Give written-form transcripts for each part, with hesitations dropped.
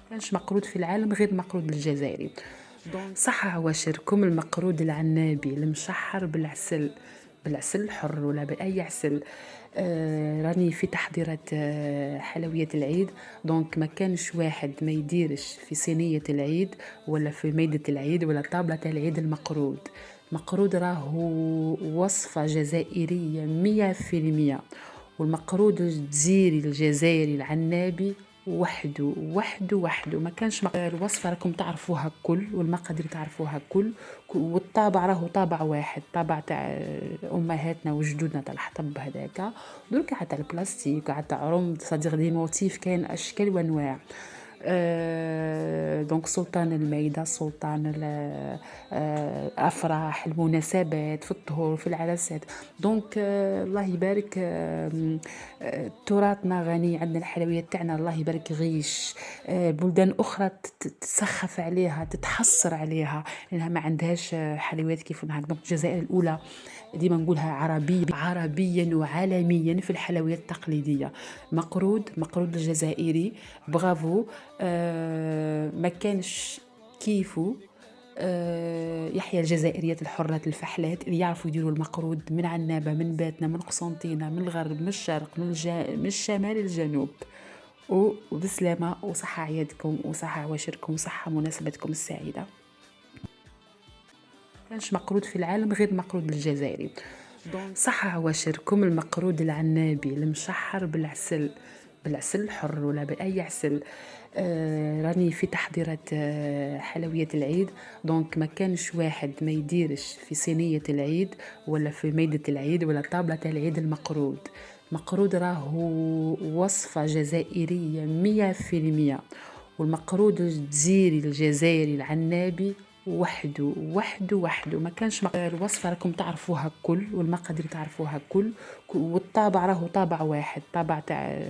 كانش مقرود في العالم غير المقرود الجزائري. صح عواشركم المقرود العنابي المشحر بالعسل الحر ولا بأي عسل. راني في تحضيرات حلويات العيد. دونك ما كانش واحد ما يديرش في صينية العيد ولا في ميدة العيد ولا طابلة العيد المقرود. مقرود راهو وصفة جزائرية 100%. والمقرود الجزيري الجزائري العنابي وحده ما كانش الوصفة راكم تعرفوها كل والمقادير تعرفوها كل. والطابع راهو طابع واحد، طابع تاع امهاتنا وجدودنا تاع الحطب هذاك. درك تاع البلاستيك تاع عرم صديق دي موتيف كاين اشكال وانواع. دونك سلطان المائدة، سلطان الافراح، المناسبات، في الطهور، في العرسات. دونك الله يبارك. تراثنا غني، عندنا الحلويات تاعنا الله يبارك غيش. بلدان اخرى تسخف عليها، تتحسر عليها لانها ما عندهاش حلويات كيف هناك. دونك الجزائر الاولى ديما نقولها عربيا وعالميا في الحلويات التقليديه. مقرود الجزائري، برافو. ما كانش كيفو. يحيى الجزائريات الحرات الفحلات اللي يعرفوا يديروا المقرود من عنابة، من باتنا، من قسنطينة، من الغرب، من الشرق، من الشمال للجنوب. وبسلامة وصحة عيادكم وصحة عواشركم وصحة مناسبتكم السعيدة. كانش مقرود في العالم غير المقرود الجزائري. صح عواشركم المقرود العنابي المشحر بالعسل الحر ولا بأي عسل. راني في تحضيرات حلويات العيد. دونك ما كانش واحد ما يديرش في صينية العيد ولا في ميدة العيد ولا طابلة العيد المقرود. مقرود راهو وصفة جزائرية 100%. والمقرود الجزيري الجزائري العنابي وحده ما كانش الوصفة راكم تعرفوها كل والمقادير تعرفوها كل. والطابع راهو طابع واحد، طابع تاع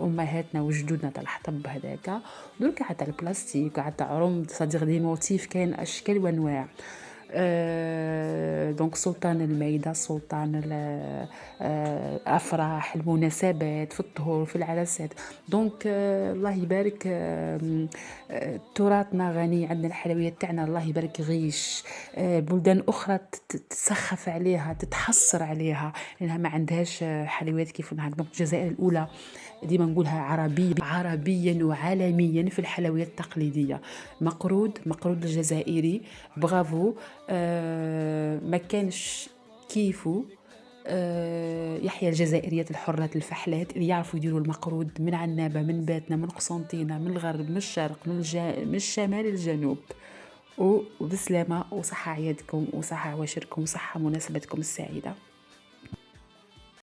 امهاتنا وجدودنا تاع الحطب هذاك. درك تاع البلاستيك تاع عرم صديق دي موتيف كاين اشكال وانواع. دونك سلطان المائدة، سلطان الافراح، المناسبات، في الطهور، في العرسات. دونك الله يبارك. تراثنا غني، عندنا الحلويات تاعنا الله يبارك غيش. بلدان اخرى تسخف عليها، تتحسر عليها لانها ما عندهاش حلويات كيف هناك. دونك الجزائر الاولى ديما نقولها عربيا وعالميا في الحلويات التقليديه. مقرود الجزائري، برافو. ما كانش كيفو. يحيى الجزائريات الحرات الفحلات اللي يعرفوا يديروا المقرود من عنابة، من باتنا، من قسنطينة، من الغرب، من الشرق، من الشمال للجنوب. وبسلامة وصحة عيادكم وصحة عواشركم وصحة مناسبتكم السعيدة.